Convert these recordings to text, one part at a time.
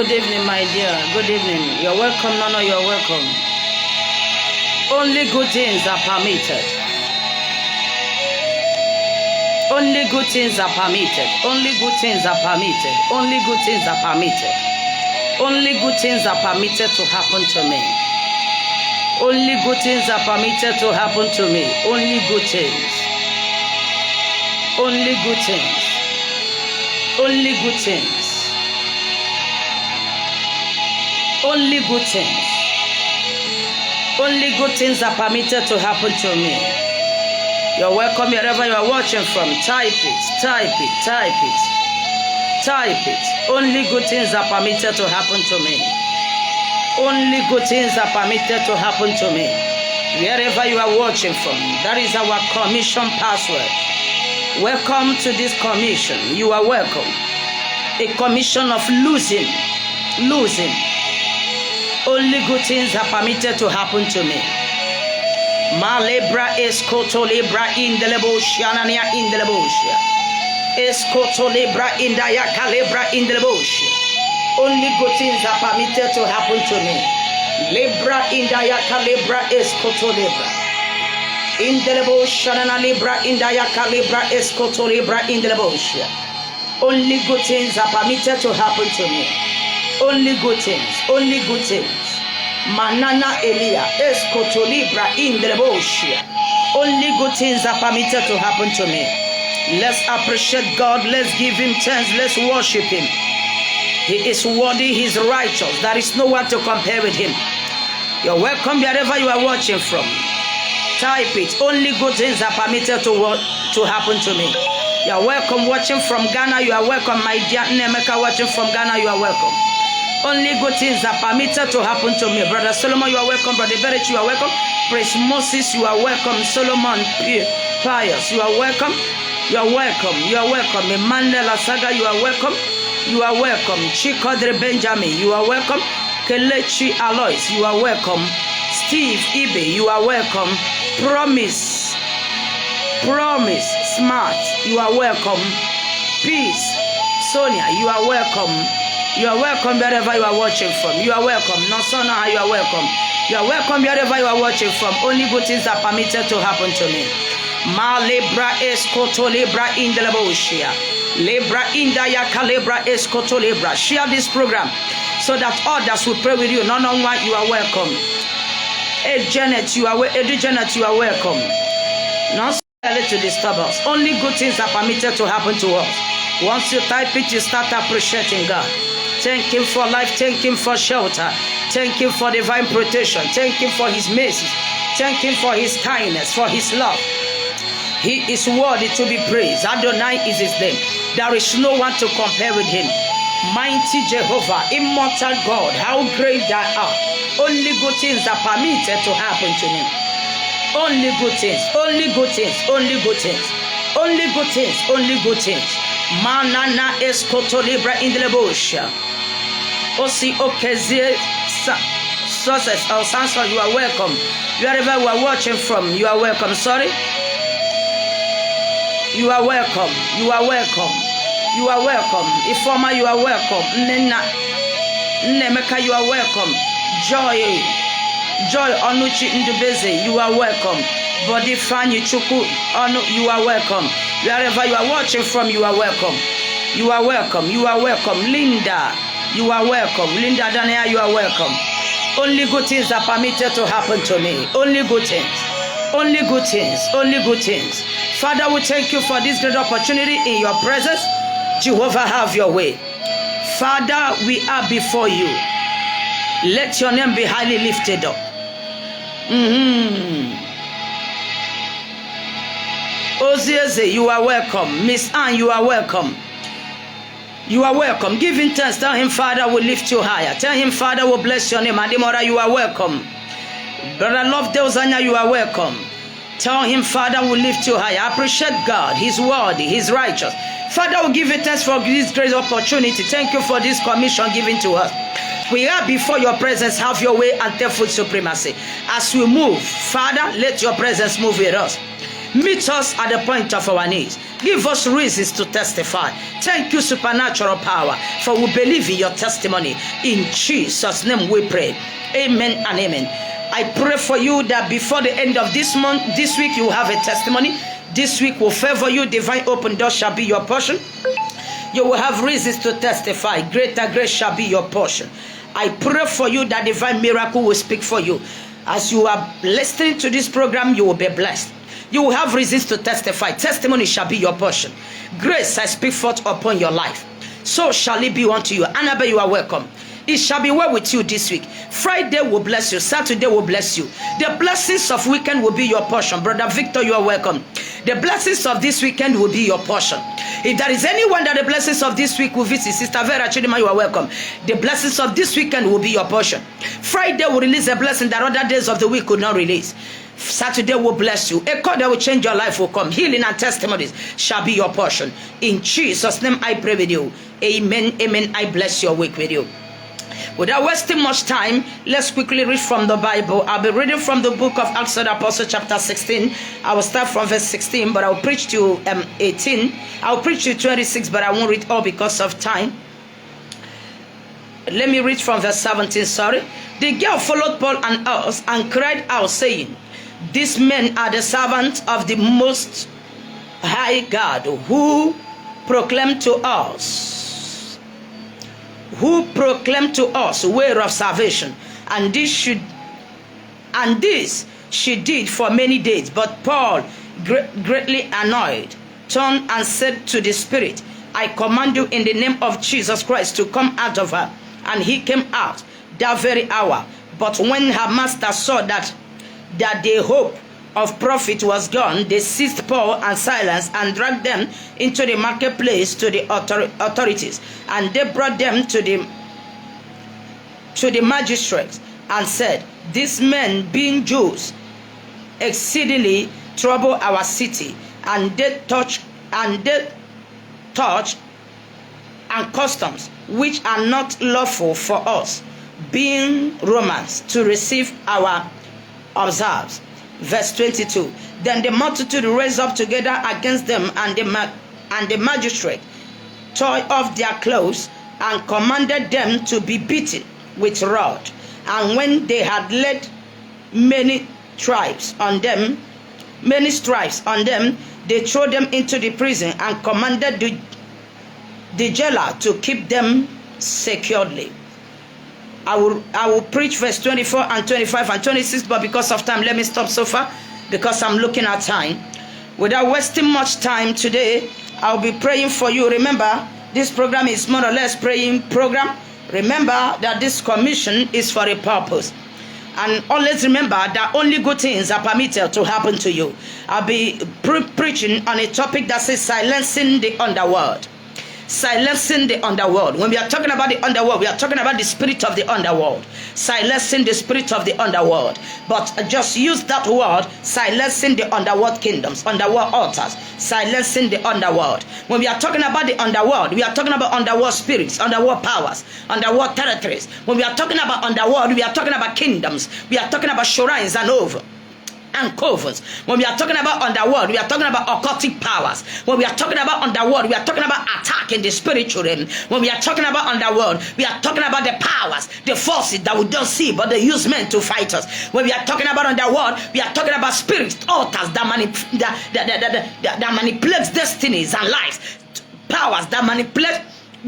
Good evening, my dear. Good evening. You're welcome, Nana. You're welcome. Only good things are permitted. Only good things are permitted. Only good things are permitted. Only good things are permitted. Only good things are permitted to happen to me. Only good things are permitted to happen to me. Only good things. Only good things. Only good things. Only good things. Only good things are permitted to happen to me. You're welcome wherever you are watching from. Type it, type it, type it, type it. Only good things are permitted to happen to me. Only good things are permitted to happen to me. Wherever you are watching from, that is our commission password. Welcome to this commission. You are welcome. A commission of losing. Only good things are permitted to happen to me. Malebra escoto lebra indelebosia nania indelebosia. Escoto lebra indaya calebra indelebosia. Only good things are permitted to happen to me. Lebra indaya calebra escoto lebra. Indelebosia nana lebra indaya calebra escoto lebra indelebosia. Only good things are permitted to happen to me. Only good things. Only good things. Manana Elia, Escoto Libra in the Boshia. Only good things are permitted to happen to me. Let's appreciate God. Let's give Him thanks. Let's worship Him. He is worthy. He is righteous. There is no one to compare with Him. You're welcome wherever you are watching from. Type it. Only good things are permitted to happen to me. You're welcome watching from Ghana. You are welcome. My dear Nemeka watching from Ghana. You are welcome. Only good things are permitted to happen to me. Brother Solomon, you are welcome. Brother Berich, you are welcome. Praise Moses, you are welcome. Solomon Pius, you are welcome. You are welcome. You are welcome. Emmanuel Asaga, you are welcome. You are welcome. Chikodre Benjamin, you are welcome. Kelechi Alois, you are welcome. Steve Ibe, you are welcome. Promise Smart, you are welcome. Peace Sonia, you are welcome. You are welcome wherever you are watching from. You are welcome. Nosona, you are welcome. You are welcome wherever you are watching from. Only good things are permitted to happen to me. Ma lebra escoto lebra indelaboshia. Lebra indaya calebra escoto lebra. Share this program so that others will pray with you. No, you are welcome. Janet, you are welcome. Not to disturb us. Only good things are permitted to happen to us. Once you type it, you start appreciating God. Thank Him for life. Thank Him for shelter. Thank Him for divine protection. Thank Him for His mercy. Thank Him for His kindness, for His love. He is worthy to be praised. Adonai is His name. There is no one to compare with Him. Mighty Jehovah, immortal God, how great Thou art. Only good things are permitted to happen to me. Only good things. Only good things. Only good things. Only good things. Only good things. Manana escoto libra in the bush. Osi Okezie Success or Sansa, you are welcome. Wherever you are watching from, you are welcome. Sorry. You are welcome. You are welcome. You are welcome. Ifoma, you are welcome. Nemeka, you are welcome. Joy Onuchi Ndubeze, you are welcome. Body Fanny Chuku, you are welcome. Wherever you are watching from, you are welcome. You are welcome. You are welcome. Linda, you are welcome. Linda Dania, you are welcome. Only good things are permitted to happen to me. Only good things. Only good things. Only good things. Father, we thank you for this great opportunity in your presence. Jehovah, have your way. Father, we are before you. Let your name be highly lifted up. Ozieze, you are welcome. Miss Anne, you are welcome. You are welcome. Give him thanks. Tell him, Father, will lift you higher. Tell him, Father, will bless your name. Adimora, you are welcome. Brother Love Deuzanya, you are welcome. Tell him, Father, will lift you higher. Appreciate God. He's worthy. He's righteous. Father, will give you thanks for this great opportunity. Thank you for this commission given to us. We are before your presence. Have your way and take full supremacy. As we move, Father, let your presence move with us. Meet us at the point of our needs. Give us reasons to testify. Thank you, supernatural power, for we believe in your testimony. In Jesus' name we pray. Amen and amen. I pray for you that before the end of this month, this week, you will have a testimony. This week will favor you. Divine open doors shall be your portion. You will have reasons to testify. Greater grace shall be your portion. I pray for you that divine miracle will speak for you. As you are listening to this program, you will be blessed. You will have reasons to testify. Testimony shall be your portion. Grace I speak forth upon your life. So shall it be unto you. Annabelle, you are welcome. It shall be well with you this week. Friday will bless you. Saturday will bless you. The blessings of weekend will be your portion. Brother Victor, you are welcome. The blessings of this weekend will be your portion. If there is anyone that the blessings of this week will visit, Sister Vera Chidima, you are welcome. The blessings of this weekend will be your portion. Friday will release a blessing that other days of the week could not release. Saturday will bless you. A call that will change your life will come. Healing and testimonies shall be your portion. In Jesus' name I pray with you. Amen. Amen. I bless your week with you. Without wasting much time, let's quickly read from the Bible. I'll be reading from the book of Acts of the Apostles, chapter 16. I will start from verse 16, but I'll preach to 18. I'll preach to 26, but I won't read all because of time. Let me read from verse 17, sorry. The girl followed Paul and us and cried out, saying, these men are the servants of the Most High God, who proclaim to us way of salvation, and this she did for many days. But Paul, greatly annoyed, turned and said to the spirit, I command you in the name of Jesus Christ to come out of her. And he came out that very hour. But when her master saw that the hope of profit was gone, they seized Paul and Silas and dragged them into the marketplace to the authorities, and they brought them to the magistrates and said, these men, being Jews, exceedingly trouble our city, and they touch and customs which are not lawful for us, being Romans, to receive our observes. Verse 22. Then the multitude raised up together against them, and the magistrate tore off their clothes and commanded them to be beaten with rod. And when they had laid many stripes on them, they threw them into the prison and commanded the jailer to keep them securely. I will preach verse 24 and 25 and 26, but because of time, let me stop so far, because I'm looking at time. Without wasting much time today, I'll be praying for you. Remember, this program is more or less praying program. Remember that this commission is for a purpose. And always remember that only good things are permitted to happen to you. I'll be preaching on a topic that says silencing the underworld. Silencing the underworld. When we are talking about the underworld, we are talking about the spirit of the underworld. Silencing the spirit of the underworld. But just use that word, silencing the underworld kingdoms, underworld altars, silencing the underworld. When we are talking about the underworld, we are talking about underworld spirits, underworld powers, underworld territories. When we are talking about underworld, we are talking about kingdoms. We are talking about shrines and over and covens. When we are talking about underworld, we are talking about occultic powers. When we are talking about underworld, we are talking about attack in the spiritual realm. When we are talking about underworld, we are talking about the powers, the forces that we don't see, but they use men to fight us. When we are talking about underworld, we are talking about spirits, altars that manipulates destinies and lives, powers that manipulate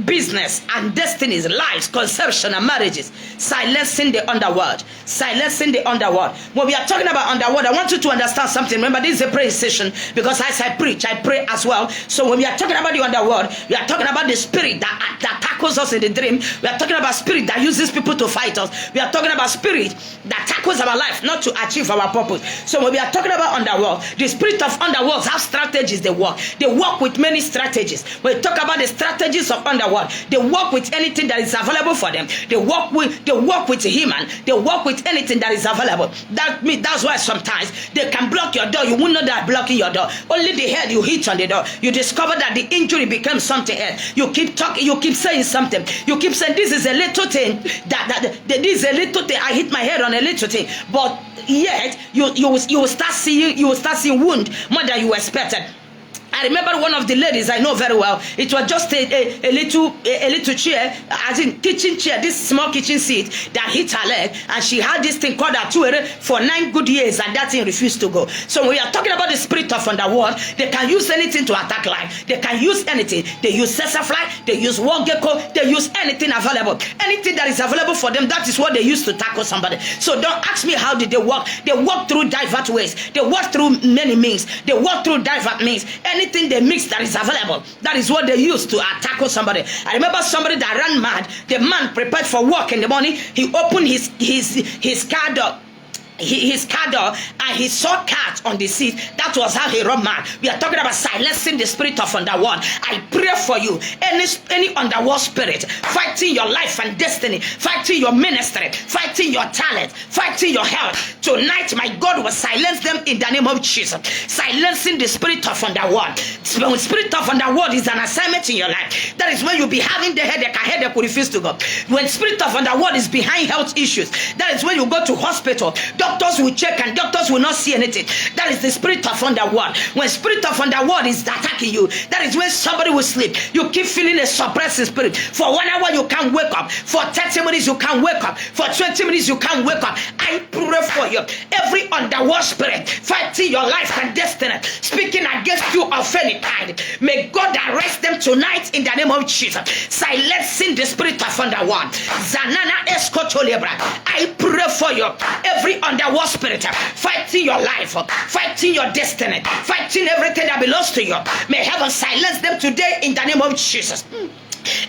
business and destinies, lives, conception and marriages. Silencing the underworld. Silencing the underworld. When we are talking about underworld, I want you to understand something. Remember, this is a prayer session, because as I preach, I pray as well. So when we are talking about the underworld, we are talking about the spirit that tackles us in the dream. We are talking about spirit that uses people to fight us. We are talking about spirit that tackles our life not to achieve our purpose. So when we are talking about underworld, the spirit of underworld have strategies. They work with many strategies. When we talk about the strategies of underworld, they work with anything that is available for them. They work with human. They work with anything that is available. That's why sometimes they can block your door. You won't know that blocking your door. Only the head you hit on the door, you discover that the injury becomes something else. You keep talking. You keep saying something. You keep saying this is a little thing. This is a little thing. I hit my head on a little thing, but yet you will start seeing wound more than you expected. I remember one of the ladies I know very well. It was just a little chair, as in kitchen chair, this small kitchen seat that hit her leg, and she had this thing called a tuere for 9 good years, and that thing refused to go. So when we are talking about the spirit of underworld, they can use anything to attack life. They can use anything. They use sesafly, they use war gecko, they use anything available. Anything that is available for them, that is what they use to tackle somebody. So don't ask me how did they walk. They walk through divert ways. They walk through many means. They walk through divert means. Anything they mix that is available, that is what they use to tackle somebody. I remember somebody that ran mad. The man prepared for work in the morning. He opened his car door. His car door, and he saw cat on the seat. That was how he ran mad. We are talking about silencing the spirit of underworld. I pray for you. Any underworld spirit fighting your life and destiny, fighting your ministry, fighting your talent, fighting your health. Tonight, my God will silence them in the name of Jesus. Silencing the spirit of underworld. When the spirit of underworld is an assignment in your life, that is when you'll be having the headache. A headache will refuse to go. When spirit of underworld is behind health issues, that is when you go to hospital. Doctors will check and doctors will not see anything. That is the spirit of underworld. When spirit of underworld is attacking you, that is when somebody will sleep. You keep feeling a suppressing spirit. For 1 hour you can't wake up. For 30 minutes you can't wake up. For 20 minutes you can't wake up. I pray for you. Every underworld spirit fighting your life and destiny, speaking against you of any kind, may God arrest them tonight in the name of Jesus. Silencing the spirit of underworld. Zanana Escotolebra. I pray for you. Every underworld spirit fighting your life, fighting your destiny, fighting everything that belongs to you, may heaven silence them today in the name of Jesus.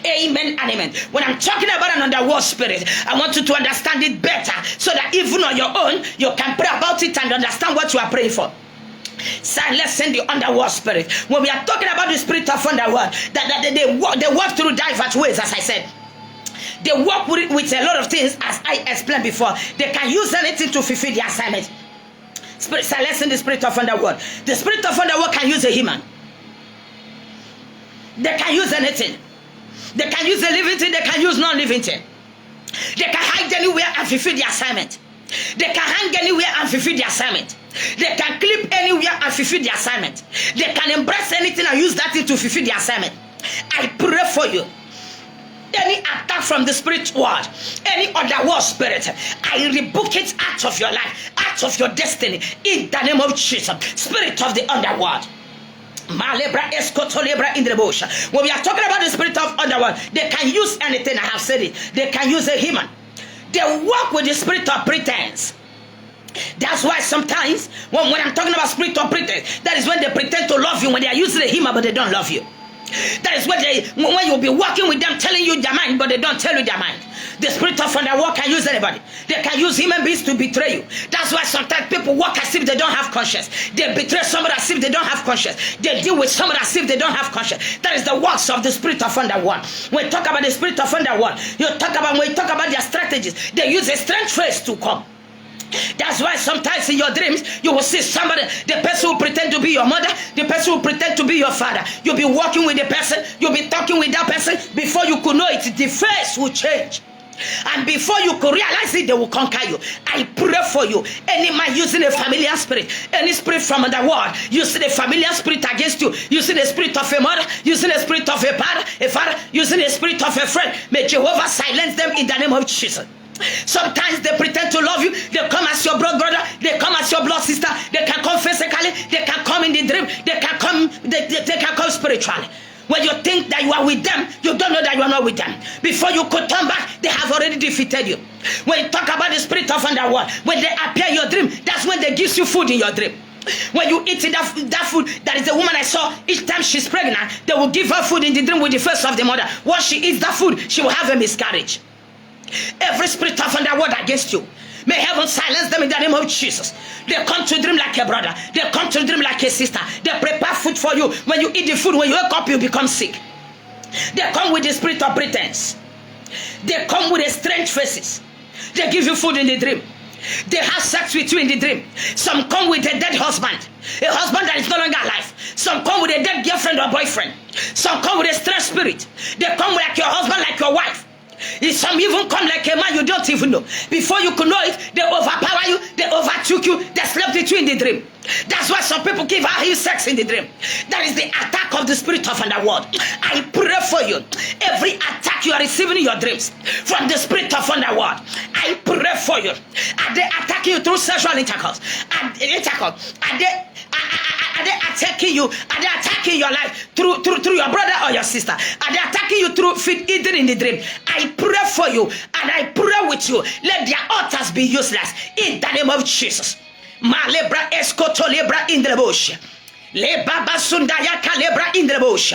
Amen and amen. When I'm talking about an underworld spirit, I want you to understand it better, so that even on your own you can pray about it and understand what you are praying for. Silencing the underworld spirit. When we are talking about the spirit of underworld, they walk through diverse ways, as I said. They work with a lot of things, as I explained before. They can use anything to fulfill the assignment. Silencing the spirit of underworld. The spirit of underworld can use a human. They can use anything. They can use a living thing. They can use non-living thing. They can hide anywhere and fulfill the assignment. They can hang anywhere and fulfill the assignment. They can clip anywhere and fulfill the assignment. They can embrace anything and use that thing to fulfill the assignment. I pray for you. Any attack from the spirit world, any underworld spirit, I rebuke it out of your life, out of your destiny, in the name of Jesus. Spirit of the underworld. Malebra escotolebra in the bush. When we are talking about the spirit of underworld, they can use anything. I have said it. They can use a human. They work with the spirit of pretense. That's why sometimes when I'm talking about spirit of pretense, that is when they pretend to love you, when they are using a human but they don't love you. That is when you'll be walking with them, telling you their mind, but they don't tell you their mind. The spirit of underworld can use anybody. They can use human beings to betray you. That's why sometimes people walk as if they don't have conscience. They betray somebody as if they don't have conscience. They deal with somebody as if they don't have conscience. That is the works of the spirit of underworld. When we talk about the spirit of underworld, when we talk about their strategies, they use a strange face to come. That's why sometimes in your dreams you will see somebody, the person will pretend to be your mother, the person will pretend to be your father. You'll be walking with the person, you'll be talking with that person. Before you could know it, the face will change. And before you could realize it, they will conquer you. I pray for you. Any man using a familiar spirit, any spirit from the world, using a familiar spirit against you, using the spirit of a mother, using the spirit of a father, using the spirit of a friend, may Jehovah silence them in the name of Jesus. Sometimes they pretend to love you. They come as your brother, they come as your blood sister. They can come physically, they can come in the dream, they can come spiritually. When you think that you are with them, you don't know that you are not with them. Before you could turn back, they have already defeated you. When you talk about the spirit of underworld, when they appear in your dream, that's when they give you food in your dream. When you eat that food, that is the woman I saw, each time she's pregnant, they will give her food in the dream with the face of the mother. Once she eats that food, she will have a miscarriage. Every spirit of underworld against you, may heaven silence them in the name of Jesus. They come to dream like a brother. They come to dream like a sister. They prepare food for you. When you eat the food, when you wake up, you become sick. They come with the spirit of pretense. They come with a strange faces. They give you food in the dream. They have sex with you in the dream. Some come with a dead husband, a husband that is no longer alive. Some come with a dead girlfriend or boyfriend. Some come with a strange spirit. They come like your husband, like your wife. Some even come like a man you don't even know. Before you could know it, they overpower you, they overtook you, they slept with you in the dream. That's why some people give her sex in the dream. That is the attack of the spirit of underworld. I pray for you. Every attack you are receiving in your dreams from the spirit of underworld, I pray for you. Are they attacking you through sexual intercourse? Are they attacking you? Are they attacking your life through your brother or your sister? Are they attacking you through eating in the dream? I pray for you and I pray with you. Let their altars be useless in the name of Jesus. Malebra escoto lebra in the bush. Le baba sundaya calebra in the bush.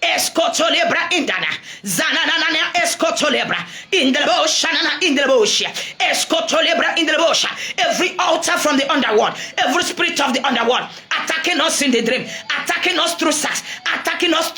Escoto lebra indana. Zanana escoto lebra in the bush. In the bush. Escoto lebra in the bush. Every altar from the underworld, every spirit of the underworld attacking us in the dream, attacking us through sex, attacking us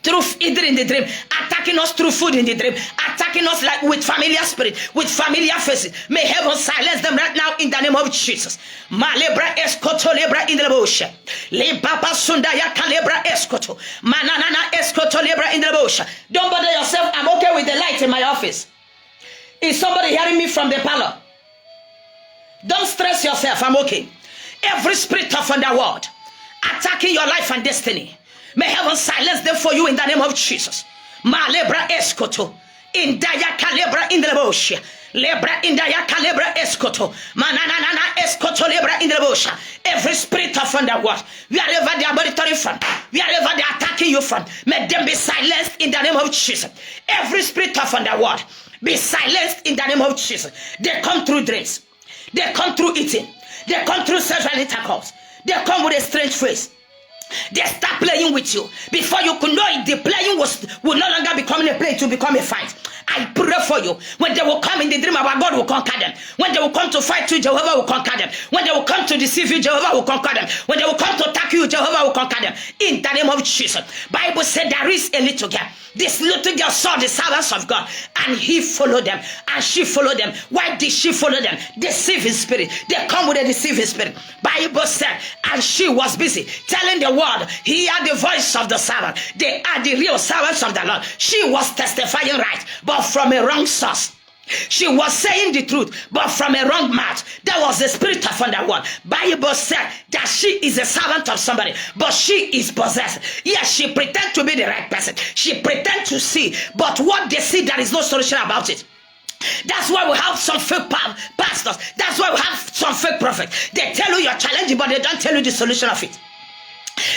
through eating in the dream, attacking us through food in the dream, attacking us like with familiar spirit, with familiar faces. May heaven silence them right now in the name of Jesus. Malebra escoto lebra in the bush. Le baba sundaya calebra escoto. Manana escoto lebra in the bush. Don't bother yourself. I'm okay with the light in my office. Is somebody hearing me from the parlor? Don't stress yourself. I'm okay. Every spirit of underworld attacking your life and destiny, may heaven silence them for you in the name of Jesus. Malebra escoto. Indaya calebra in the bush. Lebra indaya calebra escoto. Manana escoto lebra in the bush. Every spirit of underworld, wherever they are monitoring from, wherever they are attacking you from, may them be silenced in the name of Jesus. Every spirit of underworld, be silenced in the name of Jesus. They come through dreams. They come through eating. They come through sexual intercourse. They come with a strange face. They start playing with you. Before you could know it, the playing will no longer become a play, to become a fight. I pray for you. When they will come in the dream, our God will conquer them. When they will come to fight you, Jehovah will conquer them. When they will come to deceive you, Jehovah will conquer them. When they will come to attack you, Jehovah will conquer them. In the name of Jesus. Bible said there is a little girl. This little girl saw the servants of God, and he followed them, and she followed them. Why did she follow them? Deceiving spirit. They come with a deceiving spirit. Bible said, and she was busy telling the world, hear the voice of the servant. They are the real servants of the Lord. She was testifying right, but from a wrong source. She was saying the truth, but from a wrong mouth. That was the spirit of underworld. Bible said that she is a servant of somebody, but she is possessed. Yes, she pretends to be the right person. She pretends to see, but what they see, there is no solution about it. That's why we have some fake pastors. That's why we have some fake prophets. They tell you you're challenging, but they don't tell you the solution of it.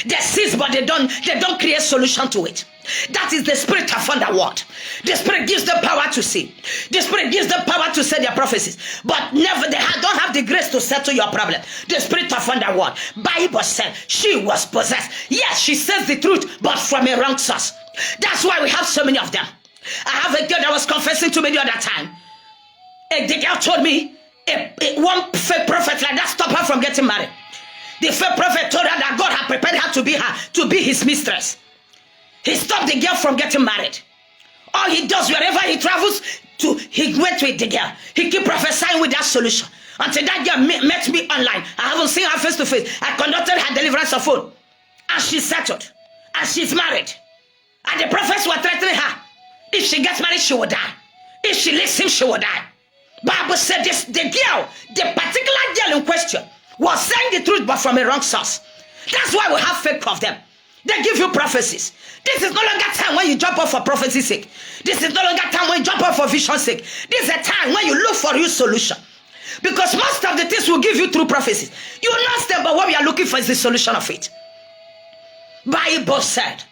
They see, but they don't create solution to it. That is the spirit of underworld. The spirit gives them power to see. The spirit gives them power to say their prophecies, but never don't have the grace to settle your problem. The spirit of underworld. Bible said she was possessed. Yes, she says the truth, but from a wrong source. That's why we have so many of them. I have a girl that was confessing to me the other time. The girl told me one fake prophet like that stopped her from getting married. The fake prophet told her that God had prepared her to be his mistress. He stopped the girl from getting married. All he does, wherever he travels to, he went with the girl. He keep prophesying with that solution. Until that girl met me online. I haven't seen her face to face. I conducted her deliverance of phone. And she's settled. And she's married. And the prophets were threatening her. If she gets married, she will die. If she leaves him, she will die. Bible said this, the particular girl in question, was saying the truth, but from a wrong source. That's why we have fake of them. They give you prophecies. This is no longer time when you jump off for prophecy's sake. This is no longer time when you jump off for vision's sake. This is a time when you look for your solution. Because most of the things will give you through prophecies. You will not step, but what we are looking for is the solution of it. Bible said,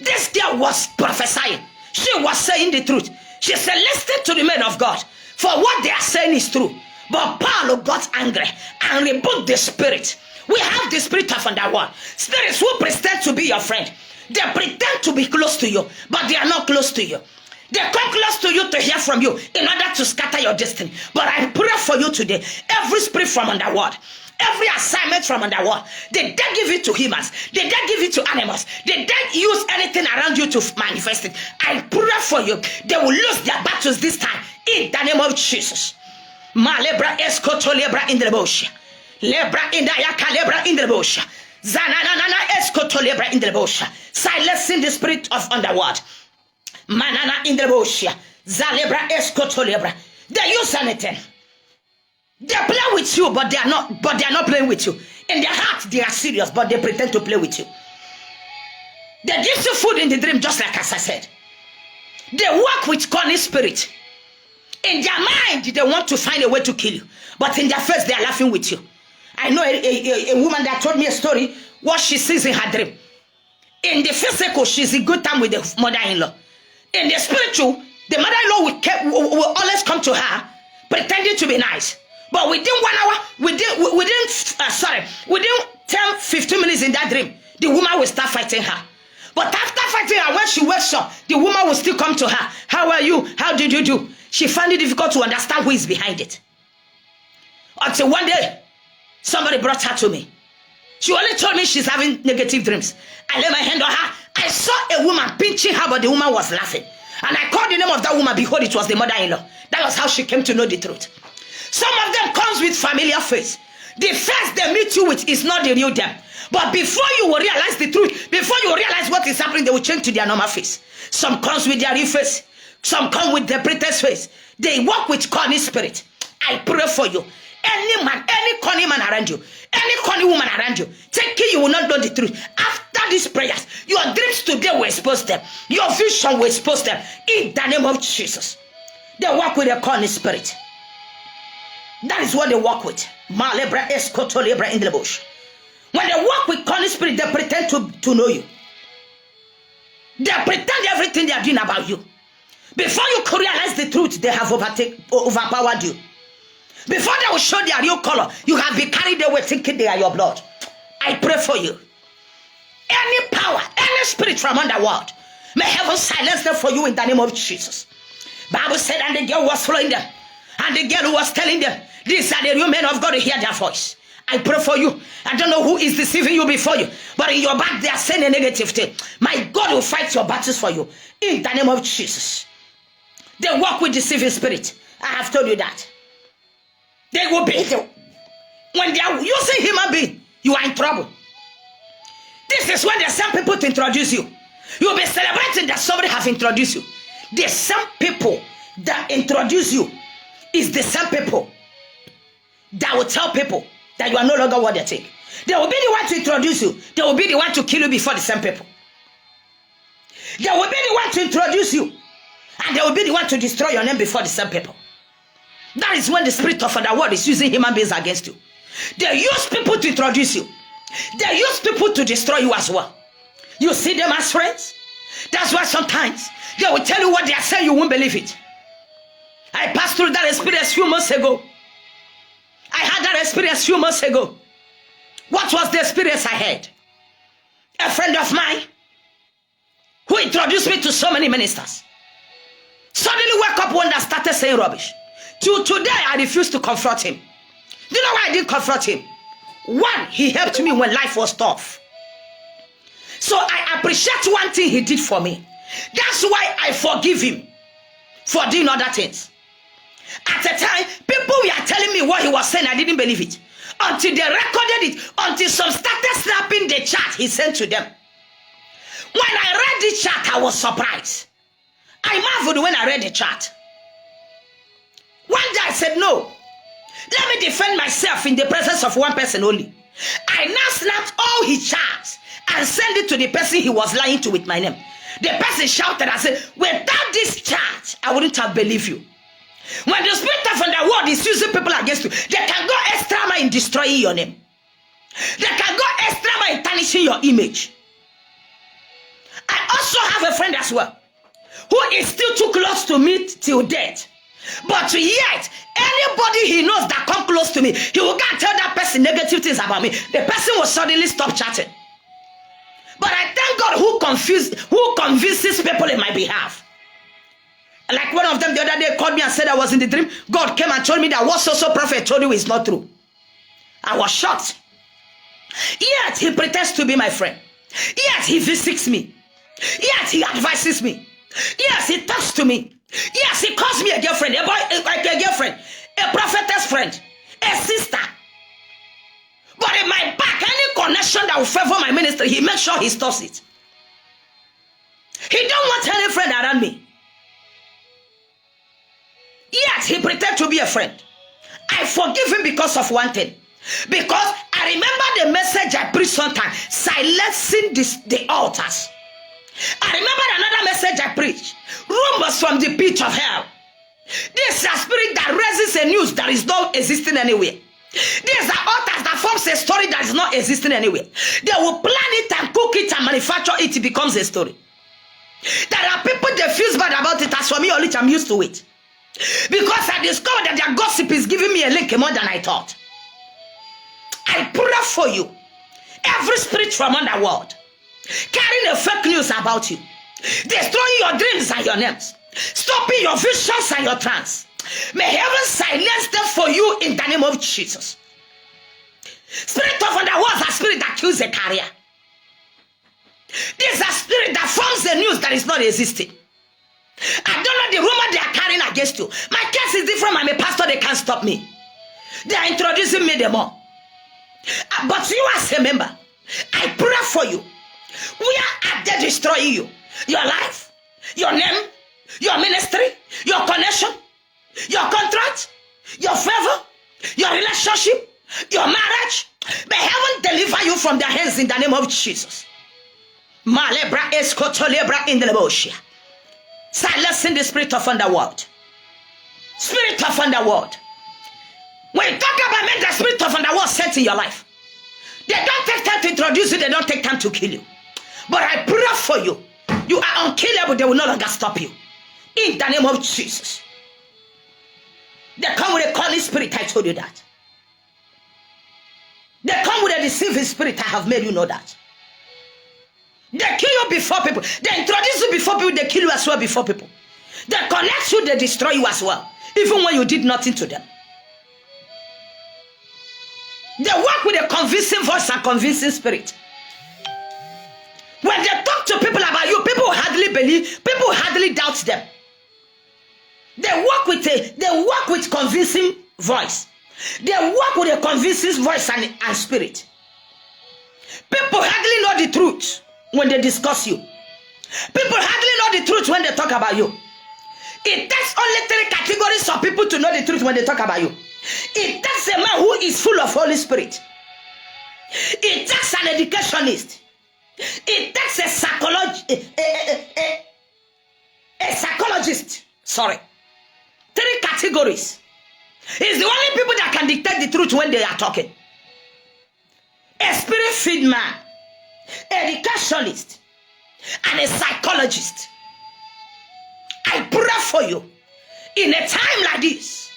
this girl was prophesying. She was saying the truth. She said, listen to the men of God. For what they are saying is true. But Paul got angry and rebuked the spirit. We have the spirit of underworld. Spirits who pretend to be your friend. They pretend to be close to you, but they are not close to you. They come close to you to hear from you in order to scatter your destiny. But I pray for you today. Every spirit from underworld, every assignment from underworld, they don't give it to humans. They don't give it to animals. They don't use anything around you to manifest it. I pray for you. They will lose their battles this time in the name of Jesus. Malebra escoto lebra in the bush. Lebra in the yaka lebra in the bush. Zanana escoto lebra in the bush. Silencing the spirit of underworld. Manana in the bush. Zalebra escoto lebra. They use anything. They play with you, but they are not playing with you. In their heart, they are serious, but they pretend to play with you. They give you food in the dream, just like as I said. They work with cunning spirit. In their mind, they want to find a way to kill you. But in their face, they are laughing with you. I know a woman that told me a story, what she sees in her dream. In the physical, she's in good time with the mother-in-law. In the spiritual, the mother-in-law will always come to her, pretending to be nice. But within 1 hour, within 10, 15 minutes in that dream, the woman will start fighting her. But after fighting her, when she wakes up, the woman will still come to her. How are you? How did you do? She found it difficult to understand who is behind it. Until one day, somebody brought her to me. She only told me she's having negative dreams. I laid my hand on her. I saw a woman pinching her, but the woman was laughing. And I called the name of that woman. Behold, it was the mother-in-law. That was how she came to know the truth. Some of them comes with familiar face. The face they meet you with is not the real them. But before you will realize the truth, before you realize what is happening, they will change to their normal face. Some comes with their real face. Some come with the pretend face. They walk with cunning spirit. I pray for you. Any man, any cunning man around you, any cunning woman around you, take care you will not know the truth. After these prayers, your dreams today will expose them. Your vision will expose them. In the name of Jesus. They walk with a cunning spirit. That is what they walk with. Malebra escotolebra in the bush. When they walk with cunning spirit, they pretend to know you. They pretend everything they are doing about you. Before you could realize the truth, they have overpowered you. Before they will show their real color, you have been carried away thinking they are your blood. I pray for you. Any power, any spirit from underworld, may heaven silence them for you in the name of Jesus. Bible said, and the girl was following them. And the girl who was telling them, these are the real men of God to hear their voice. I pray for you. I don't know who is deceiving you before you, but in your back they are saying a negative thing. My God will fight your battles for you in the name of Jesus. They walk with deceiving spirit. I have told you that. They will beat you. When they are using human being, you are in trouble. This is when they send people to introduce you. You'll be celebrating that somebody has introduced you. The same people that introduce you is the same people that will tell people that you are no longer what they think. They will be the one to introduce you. They will be the one to kill you before the same people. They will be the one to introduce you. And they will be the one to destroy your name before the same people. That is when the spirit of the world is using human beings against you. They use people to introduce you. They use people to destroy you as well. You see them as friends. That's why sometimes they will tell you what they are saying, you won't believe it. I passed through that experience a few months ago. I had that experience a few months ago. What was the experience I had? A friend of mine who introduced me to so many ministers suddenly woke up one day and started saying rubbish. Till today, I refused to confront him. Do you know why I didn't confront him? One, he helped me when life was tough. So I appreciate one thing he did for me. That's why I forgive him for doing other things. At the time, people were telling me what he was saying. I didn't believe it. Until they recorded it. Until some started snapping the chat he sent to them. When I read the chat, I was surprised. I marveled when I read the chat. One day I said, no. Let me defend myself in the presence of one person only. I now snapped all his chats and sent it to the person he was lying to with my name. The person shouted and said, without this chat, I wouldn't have believed you. When the spirit of the world is using people against you, they can go extra mile in destroying your name. They can go extra mile in tarnishing your image. I also have a friend as well, who is still too close to me till death. But yet, anybody he knows that come close to me, he will go and tell that person negative things about me. The person will suddenly stop chatting. But I thank God who convinces people in my behalf. Like one of them the other day called me and said I was in the dream. God came and told me that what so prophet told you is not true. I was shocked. Yet he pretends to be my friend. Yet he visits me. Yet he advises me. Yes, he talks to me. Yes, he calls me a girlfriend, a girlfriend, a prophetess friend, a sister. But in my back, any connection that will favor my ministry, he makes sure he stops it. He don't want any friend around me. Yet he pretends to be a friend. I forgive him because of one thing. Because I remember the sometimes, silencing the altars. I remember another message I preached. Rumors from the pit of hell. This is a spirit that raises a news that is not existing anywhere. These are altars that forms a story that is not existing anywhere. They will plan it and cook it and manufacture it. It becomes a story. There are people that feel bad about it. As for me, I'm used to it. Because I discovered that their gossip is giving me a link more than I thought. I pray for you. Every spirit from underworld carrying a fake news about you, destroying your dreams and your names, stopping your visions and your trance. May heaven silence them for you in the name of Jesus. Spirit of underworld is a spirit that kills a career. This is a spirit that forms the news that is not existing. I don't know the rumor they are carrying against you. My case is different. I'm a pastor. They can't stop me. They are introducing me the more. But you as a member, I pray for you. Where are they destroying you? Your life, your name, your ministry, your connection, your contract, your favor, your relationship, your marriage. May heaven deliver you from their hands in the name of Jesus. Malebra escotolebra in the lebosia. Silencing the spirit of underworld. Spirit of underworld. When you talk about men, the spirit of underworld sent in your life. They don't take time to introduce you. They don't take time to kill you. But I pray for you. You are unkillable. They will no longer stop you. In the name of Jesus. They come with a calling spirit. I told you that. They come with a deceiving spirit. I have made you know that. They kill you before people. They introduce you before people. They kill you as well before people. They connect you. They destroy you as well. Even when you did nothing to them. They work with a convincing voice and convincing spirit. When they talk to people about you, people hardly believe, people hardly doubt them. They work with convincing voice. They work with a convincing voice and spirit. People hardly know the truth when they discuss you. People hardly know the truth when they talk about you. It takes only 3 categories of people to know the truth when they talk about you. It takes a man who is full of Holy Spirit. It takes an educationist. It takes a psychologist. Sorry. 3 categories. It's the only people that can dictate the truth when they are talking. A spirit-filled man, educationist, and a psychologist. I pray for you. In a time like this,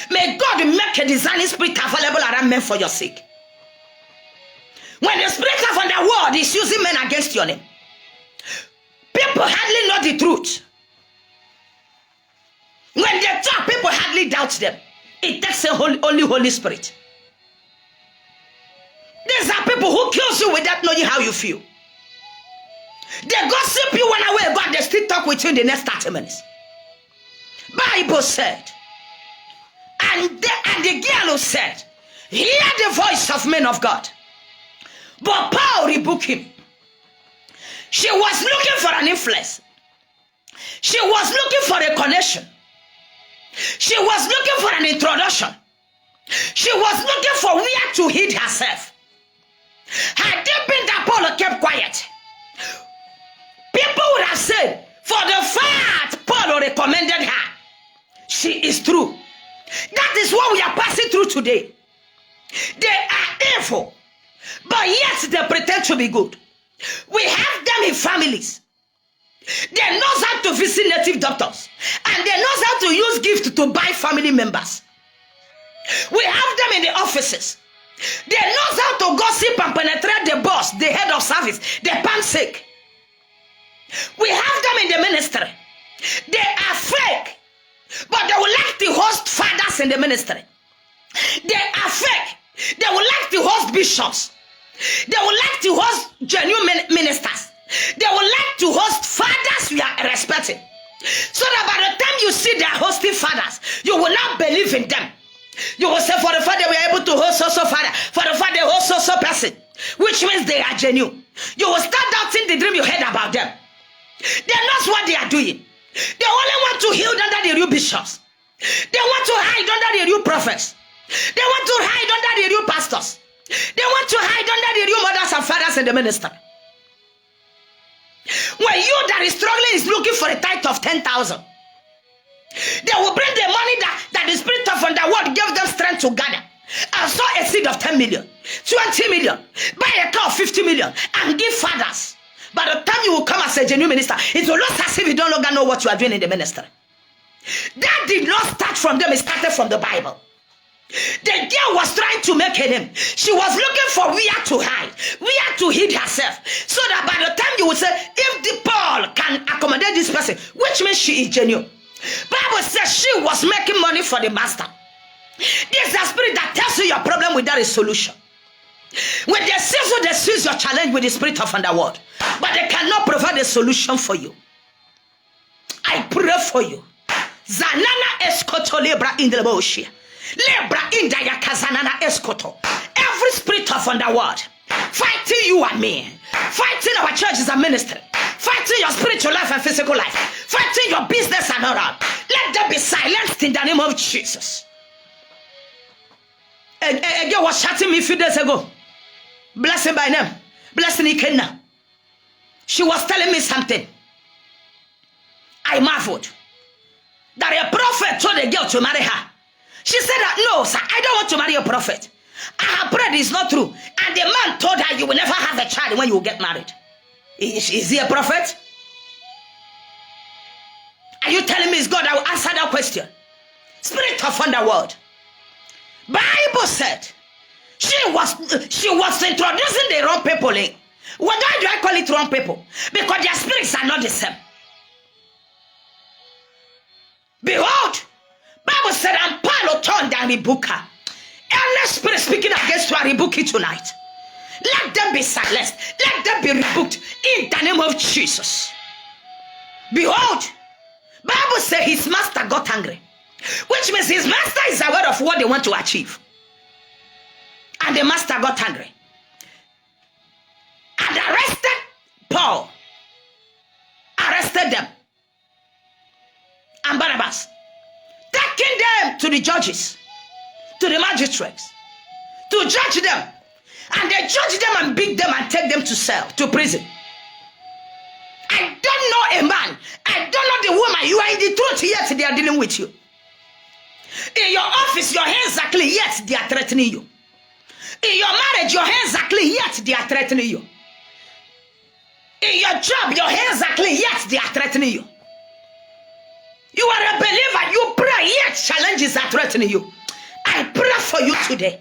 may God make a designing spirit available around men for your sake. When the spirit of underworld is using men against your name, people hardly know the truth. When they talk, people hardly doubt them. It takes only Holy Spirit. These are people who kills you without knowing how you feel. They gossip you one away, but they still talk with you in the next 30 minutes. Bible said, and the girl said, hear the voice of men of God. But Paul rebuked him. She was looking for an influence. She was looking for a connection. She was looking for an introduction. She was looking for where to hide herself. Had it been that Paul kept quiet, people would have said, for the fact Paul recommended her, she is true. That is what we are passing through today. They are evil, but yet they pretend to be good. We have them in families. They know how to visit native doctors, and they know how to use gifts to buy family members. We have them in the offices. They know how to gossip and penetrate the boss, the head of service, the pansake. We have them in the ministry. They are fake, but they would like to host fathers in the ministry. They are fake. They would like to host bishops. They would like to host genuine ministers. They would like to host fathers we are respecting. So that by the time you see they are hosting fathers, you will not believe in them. You will say, for the fact they were able to host so father, for the fact they host so person, which means they are genuine. You will start doubting the dream you heard about them. They are not what they are doing. They only want to heal under the real bishops. They want to hide under the real prophets. They want to hide under the real pastors. They want to hide under the real mothers mothers and fathers in the ministry. When you that is struggling is looking for a tithe of 10,000, they will bring the money that the spirit of underworld gave them strength to gather. And sow a seed of 10 million, 20 million, buy a car of 50 million, and give fathers. By the time you will come as a genuine minister, it will look as if you don't longer know what you are doing in the ministry. That did not start from them, it started from the Bible. The girl was trying to make a name. She was looking for where to hide, where to hide herself. So that by the time you would say, if the Paul can accommodate this person, which means she is genuine. Bible says she was making money for the master. This is a spirit that tells you your problem without a solution. When they seize your challenge with the spirit of underworld, but they cannot provide a solution for you. I pray for you. Zanana eskoto lebra in the boshia. Lebra in the yakazanana eskoto. Every spirit of underworld fighting you and me, fighting our churches and ministry, fighting your spiritual life and physical life, fighting your business and all that. Let them be silenced in the name of Jesus. A girl was chatting me a few days ago. Blessing by name. Blessing Ikenna. She was telling me something. I marveled. That a prophet told a girl to marry her. She said that, no, sir, I don't want to marry a prophet. I have prayed, it's not true. And the man told her, you will never have a child when you will get married. Is he a prophet? Are you telling me it's God? I will answer that question. Spirit of underworld. Bible said she was introducing the wrong people in. Why do I call it wrong people? Because their spirits are not the same. Behold, Bible said, and Paul turned and rebuked her. Any spirit speaking against you, I rebuke it tonight. Let them be silenced. Let them be rebuked in the name of Jesus. Behold, Bible said his master got angry. Which means his master is aware of what they want to achieve. And the master got angry. And arrested Paul. Arrested them. And Barnabas. Taking them to the judges. To the magistrates. To judge them. And they judge them and beat them and take them to cell. To prison. I don't know a man. I don't know the woman. You are in the truth yet they are dealing with you. In your office, your hands are clean, yet they are threatening you. In your marriage, your hands are clean, yet they are threatening you. In your job, your hands are clean, yet they are threatening you. You are a believer, you pray, yet challenges are threatening you. I pray for you today.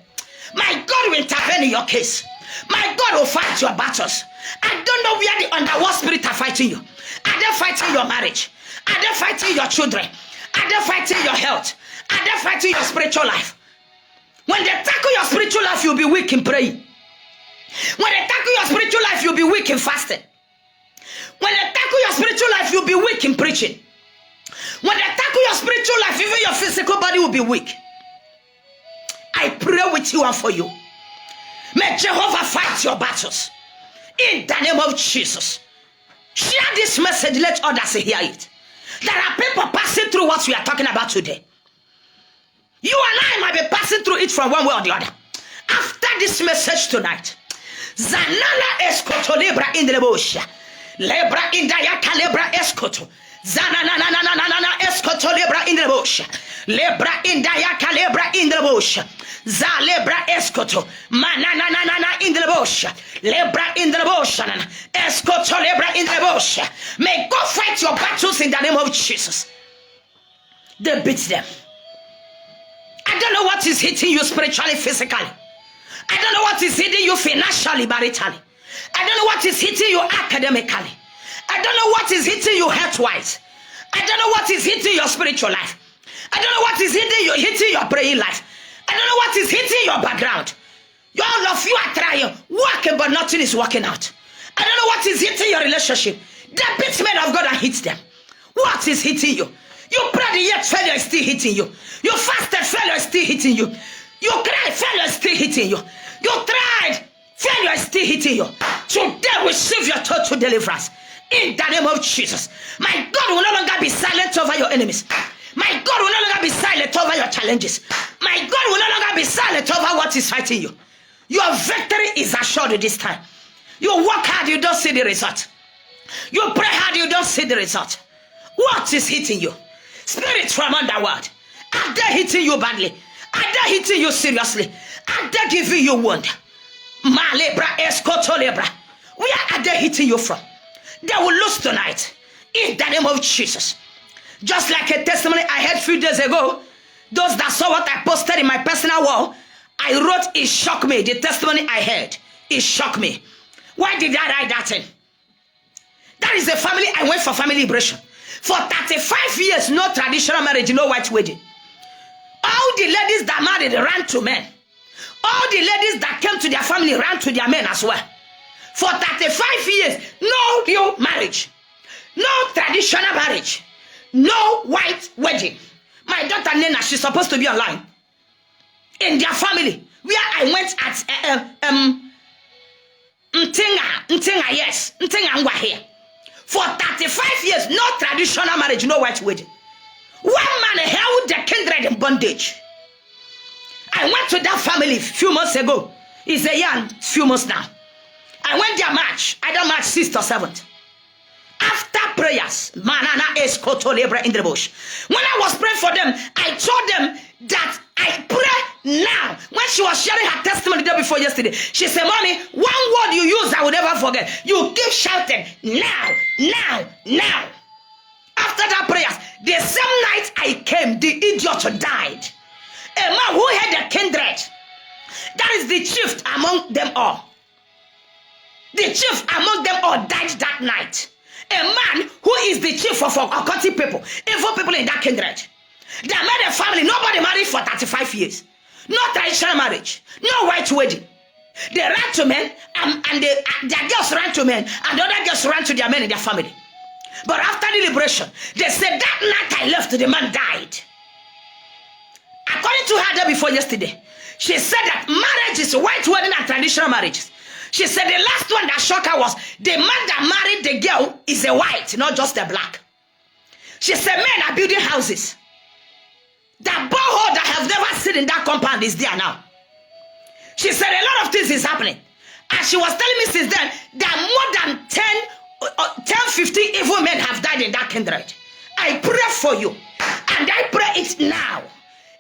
My God will intervene in your case. My God will fight your battles. I don't know where the underworld spirit are fighting you. Are they fighting your marriage? Are they fighting your children? Are they fighting your health? Are they fighting your spiritual life? When they tackle your spiritual life, you'll be weak in praying. When they tackle your spiritual life, you'll be weak in fasting. When they tackle your spiritual life, you'll be weak in preaching. When they tackle your spiritual life, even your physical body will be weak. I pray with you and for you. May Jehovah fight your battles. In the name of Jesus. Share this message, let others hear it. There are people passing through what we are talking about today. You and I might be passing through it from one way or the other. After this message tonight, Zanana eskoto lebra in the lebosha. Lebra in the yaka lebra eskoto. Zanana eskoto lebra in the lebosha. Lebra in the yaka lebra in the lebosha. Za lebra eskoto. Manana in the lebosha. Lebra in the lebosha. Eskoto lebra in the lebosha. May God fight your battles in the name of Jesus. They beat them. I don't know what is hitting you spiritually, physically. I don't know what is hitting you financially, maritally. I don't know what is hitting you academically. I don't know what is hitting you health-wise. I don't know what is hitting your spiritual life. I don't know what is hitting your praying life. I don't know what is hitting your background. All of you are trying, working, but nothing is working out. I don't know what is hitting your relationship. The beats men of God and hit them. What is hitting you? You prayed, yet failure is still hitting you. You fasted, failure is still hitting you. You cried, failure is still hitting you. You tried, failure is still hitting you. Today receive your total deliverance. In the name of Jesus. My God will no longer be silent over your enemies. My God will no longer be silent over your challenges. My God will no longer be silent over what is fighting you. Your victory is assured this time. You work hard, you don't see the result. You pray hard, you don't see the result. What is hitting you? Spirits from underworld. Are they hitting you badly? Are they hitting you seriously? Are they giving you wound? Malebra escotolebra. Where are they hitting you from? They will lose tonight. In the name of Jesus. Just like a testimony I heard a few days ago. Those that saw what I posted in my personal wall, I wrote, it shocked me. The testimony I heard, it shocked me. Why did I write that in? That is a family, I went for family liberation. For 35 years, no traditional marriage, no white wedding. All the ladies that married ran to men. All the ladies that came to their family ran to their men as well. For 35 years, no real marriage. No traditional marriage. No white wedding. My daughter Nena, she's supposed to be online. In their family, where I went at Ntinga, yes, Ntinga Ngwa here. For 35 years, no traditional marriage, no white wedding. One man held the kindred in bondage. I went to that family a few months ago. It's a year and few months now. I went there March. I don't March 6th or 7th. After prayers, manana escoto lebra in the bush. When I was praying for them, I told them that I pray now. When she was sharing her testimony the day before yesterday, she said, Mommy, one word you use I will never forget. You keep shouting, now, now, now. After that prayers, the same night I came, the idiot died. A man who had a kindred. That is the chief among them all. The chief among them all died that night. A man who is the chief of occultic people, evil people in that kindred. They made a family, nobody married for 35 years. No traditional marriage, no white wedding. They ran to men, and their girls ran to men, and the other girls ran to their men in their family. But after the liberation, they said that night I left, the man died. According to her day before yesterday, she said that marriage is white wedding and traditional marriages. She said the last one that shocked her was the man that married the girl is a white, not just a black. She said men are building houses. That borehole that has never seen in that compound is there now. She said a lot of things is happening. And she was telling me since then that more than 15 evil men have died in that kindred. I pray for you. And I pray it now.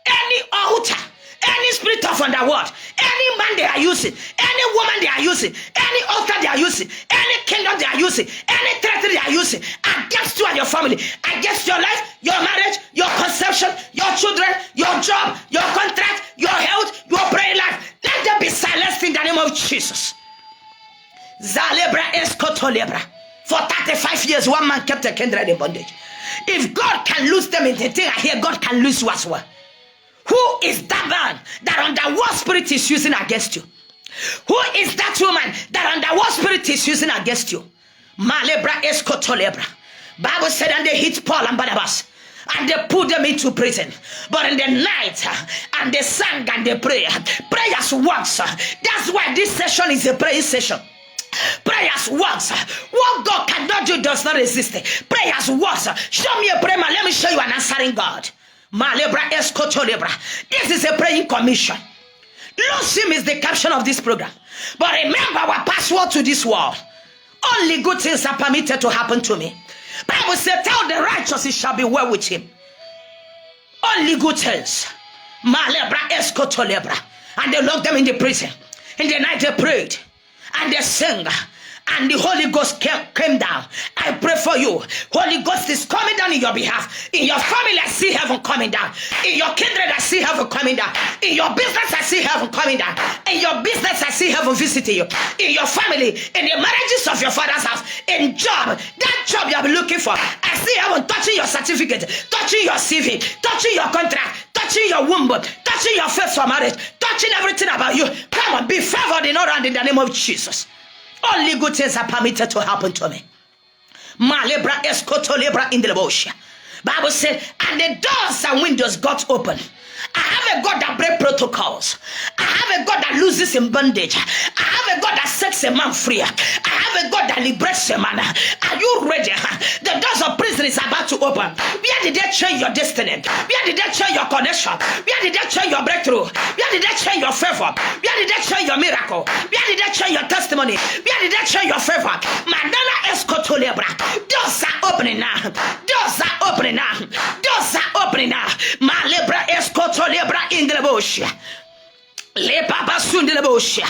Any altar, any spirit of underworld, any man they are using, any woman they are using, any altar they are using, any kingdom they are using, any territory they are using against you and your family, against your life, your marriage, your conception, your children, your job, your contract, your health, your prayer life, let them be silenced in the name of Jesus. Zalebra escotolebra. For 35 years, one man kept a kindred in bondage. If God can lose them in the thing I hear, God can lose you as well. Who is that man that underworld spirit is using against you? Who is that woman that underworld spirit is using against you? Malebra escotolebra. Bible said, and they hit Paul and Barnabas, and they put them into prison. But in the night, and they sang and they prayed. Prayers works. That's why this session is a prayer session. Prayers works. What God cannot do does not exist. Prayers works. Show me a prayer, let me show you an answering God. Malebra escotolebra. This is a praying commission. Lose him is the caption of this program. But remember our password to this world. Only good things are permitted to happen to me. Bible says, tell the righteous it shall be well with him. Only good things. Malebra escotolebra. And they locked them in the prison. In the night they prayed. And they sang. And the Holy Ghost came down. I pray for you. Holy Ghost is coming down in your behalf. In your family, I see heaven coming down. In your kindred, I see heaven coming down. In your business, I see heaven coming down. In your business, I see heaven visiting you. In your family, in the marriages of your father's house, in job, that job you have been looking for, I see heaven touching your certificate, touching your CV, touching your contract, touching your womb, touching your face for marriage, touching everything about you. Come on, be favored in all round in the name of Jesus. Only good things are permitted to happen to me. Malebra escotolebra in the bush. Bible said, and the doors and windows got open. I have a God that breaks protocols. I have a God that loses in bondage. I have have a God that sets a man free. I have a God that liberates a man. Are you ready? The doors of prison is about to open. Where did they change your destiny? Where did they change your connection? Where did they change your breakthrough? Where did they change your favor? Where did they change your miracle? Where did they change your testimony? Where did they change your favor? Mandana Escotolebra. Doors are opening now. Doors are opening now. Doors are opening now. Malebra Escotolebra in the bush. Le Baba Sundelebosha.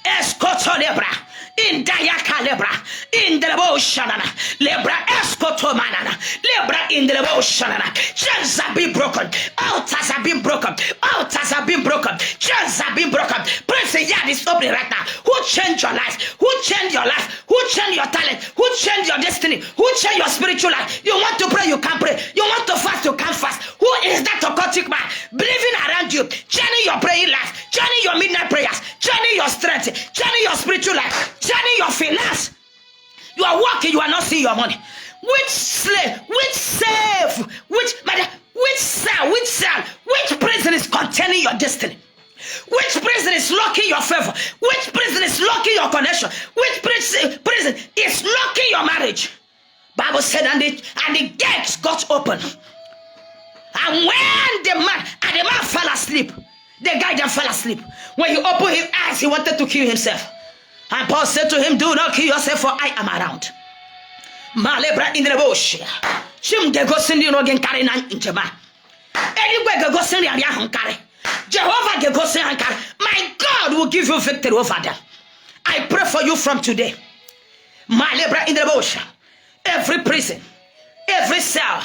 Escotolebra. In Dayakalebra. In the Boshanana. Lebra Escotomanana. Lebra in the Boshanana. Chains have been broken. Altars have been broken. Altars have been broken. Chains have been broken. Praise yard is opening right now. Who changed your life? Who changed your life? Who changed your talent? Who changed your destiny? Who changed your spiritual life? You want to pray, you can't pray. You want to fast, you can't fast. Who is that occultic man believing around you? Changing your praying life, changing your midnight prayers, changing your strength, changing your spiritual life, changing your finance. You are working, you are not seeing your money. Which slave, which slave, which mother, which cell, which prison is containing your destiny? Which prison is locking your favor? Which prison is locking your connection? Which prison is locking your marriage? Bible said, and the gates got open. And when the man fell asleep, the guy then fell asleep. When he opened his eyes, he wanted to kill himself. And Paul said to him, do not kill yourself, for I am around. Malebra in the bush. Chim de gosin no gen carry nan injema. Anywhere go gosin ya hankare. Jehovah ge gosin hankare. My God will give you victory over them. I pray for you from today. Malebra in the bush. Every prison, every cell,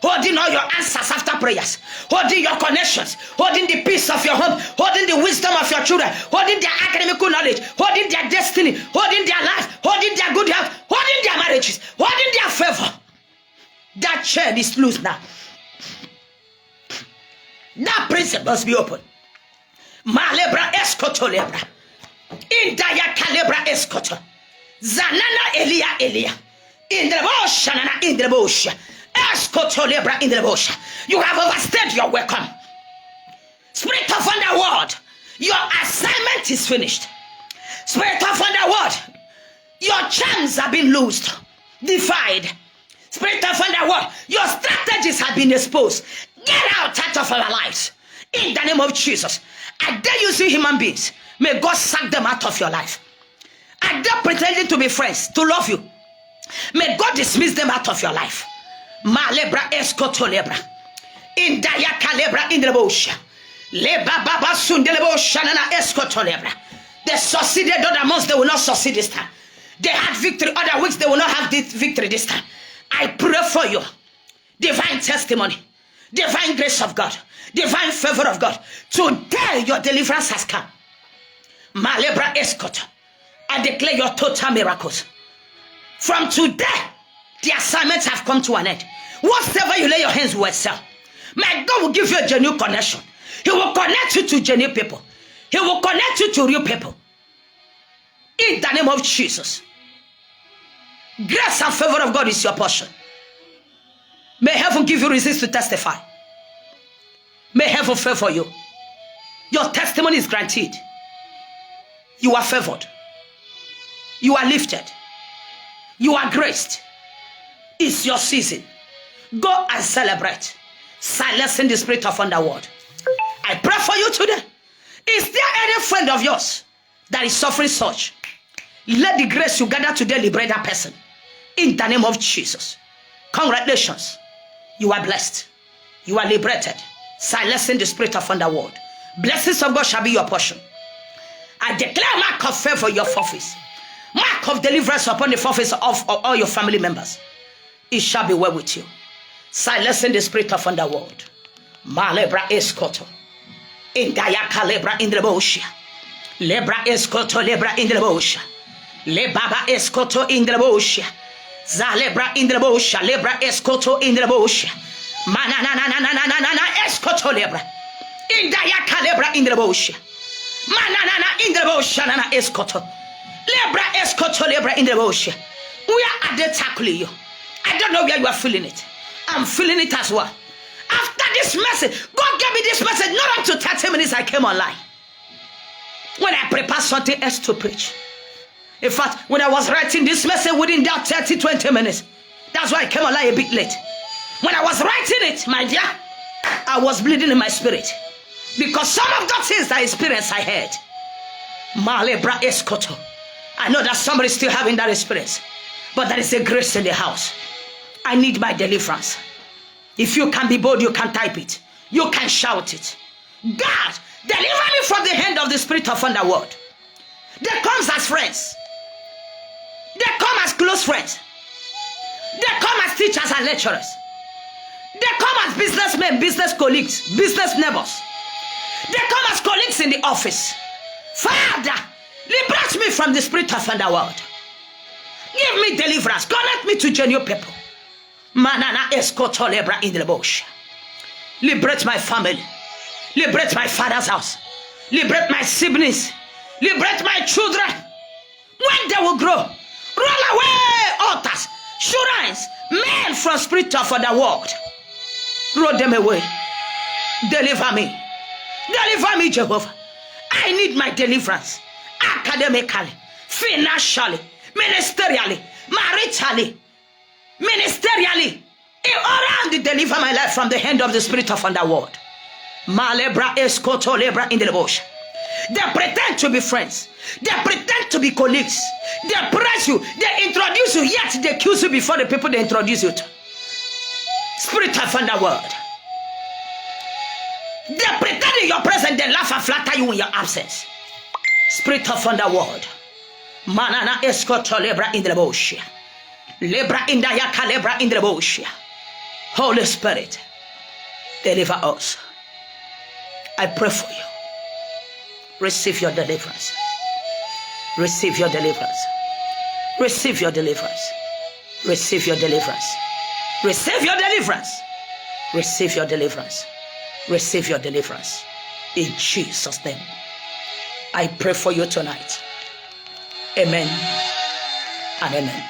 holding all your answers after prayers, holding your connections, holding the peace of your home, holding the wisdom of your children, holding their academic knowledge, holding their destiny, holding their life, holding their good health, holding their marriages, holding their favor. That chain is loose now. That prison must be open. Malebra escoto lebra. Indaya calebra escoto. Zanana Elia. In the bush, in the bush. Escoto lebra in the bush. You have overstayed your welcome. Spirit of underworld, your assignment is finished. Spirit of underworld, your charms have been loosed, defied. Spirit of underworld, your strategies have been exposed. Get out of our lives. In the name of Jesus. I dare you see human beings. May God suck them out of your life. I dare pretending to be friends, to love you. May God dismiss them out of your life. Malebra escoto lebra. In dayaka lebra in the bush. Leba baba sundelebo shanana escoto lebra. They succeeded other months, they will not succeed this time. They had victory other weeks, they will not have this victory this time. I pray for you. Divine testimony, divine grace of God, divine favor of God. Today your deliverance has come. Malebra escoto. I declare your total miracles. From today, the assignments have come to an end. Whatever you lay your hands will sell. My God will give you a genuine connection. He will connect you to genuine people. He will connect you to real people. In the name of Jesus. Grace and favor of God is your portion. May heaven give you reasons to testify. May heaven favor you. Your testimony is granted. You are favored. You are lifted. You are graced. It's your season. Go and celebrate. Silencing the spirit of underworld. I pray for you today. Is there any friend of yours that is suffering such? Let the grace you gather today liberate that person. In the name of Jesus. Congratulations. You are blessed. You are liberated. Silencing the spirit of underworld. Blessings of God shall be your portion. I declare mark of favor your surface. Mark of deliverance upon the surface of all your family members. It shall be well with you. Silencing the spirit of underworld. Malebra escoto. Indayaka lebra in the bush. Lebra escoto lebra in the bush. Lebaba escoto in the bush. Zalebra in the bush. Lebra escoto in the bush. Manana escoto lebra. Indayaka lebra in the bush. Manana in the bush. Nana escoto. Lebra escoto lebra in the bush. Where are they tackling you? I don't know where you are feeling it. I'm feeling it as well. After this message, God gave me this message not up to 30 minutes I came online. when I prepare something else to preach. In fact, when I was writing this message within that 30-20 minutes, that's why I came alive a bit late. When I was writing it, my dear, I was bleeding in my spirit. Because some of the things I experienced, I heard. Malebra Escoto. I know that somebody's still having that experience. But there is a grace in the house. I need my deliverance. If you can be bold, you can type it. You can shout it. God, deliver me from the hand of the spirit of underworld. They come as friends. They come as close friends. They come as teachers and lecturers. They come as businessmen, business colleagues, business neighbors. They come as colleagues in the office. Father, liberate me from the spirit of underworld. Give me deliverance. Connect me to genuine people. Manana escoto lebra in the bush. Liberate my family. Liberate my father's house. Liberate my siblings. Liberate my children. When they will grow, roll away altars, shrines, men from spirit of underworld. Roll them away. Deliver me. Deliver me, Jehovah. I need my deliverance. Academically, financially, ministerially, maritally, ministerially. Around to deliver my life from the hand of the spirit of underworld. Malebra escoto lebra in the bush. They pretend to be friends. They pretend to be colleagues. They press you. They introduce you. Yet they accuse you before the people they introduce you to. Spirit of underworld. They pretend in your presence. They laugh and flatter you in your absence. Spirit of underworld. Manana escoto lebra in the bush. Lebra in the yaka lebra in the bush. Holy Spirit, deliver us. I pray for you. Receive your deliverance. Receive your deliverance. Receive your deliverance. Receive your deliverance. Receive your deliverance. Receive your deliverance. Receive your deliverance. In Jesus' name. I pray for you tonight. Amen and amen.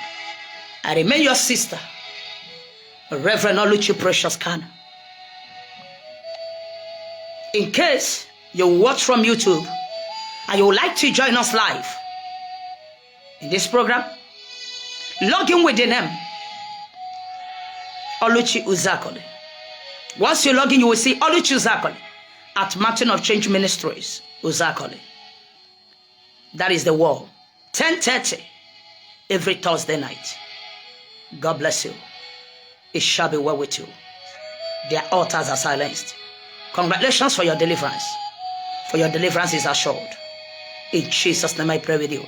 I remain your sister, Reverend Oluchi Precious Kana. In case you watch from YouTube and you would like to join us live in this program, log in with the name Oluchi Uzakole. Once you log in, you will see Oluchi Uzakole at Mountain of Change Ministries, Uzakole. That is the wall. 10:30 every Thursday night. God bless you. It shall be well with you. Their altars are silenced. Congratulations for your deliverance. For your deliverance is assured. In Jesus' name I pray with you.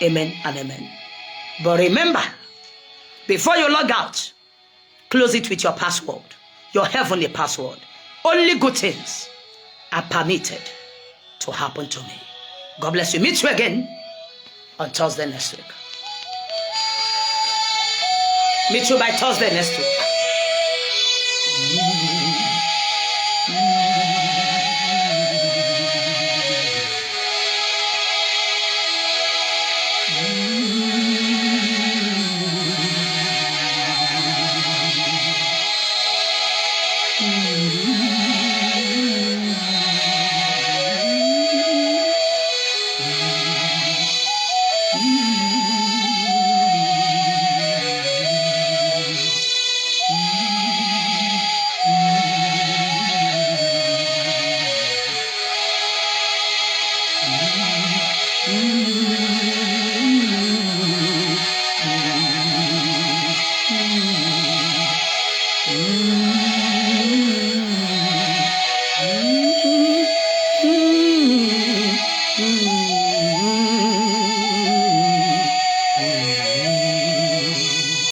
Amen and amen. But remember, before you log out, close it with your password. Your heavenly password. Only good things are permitted to happen to me. God bless you. Meet you again on Thursday next week. Meet you by Thursday next week.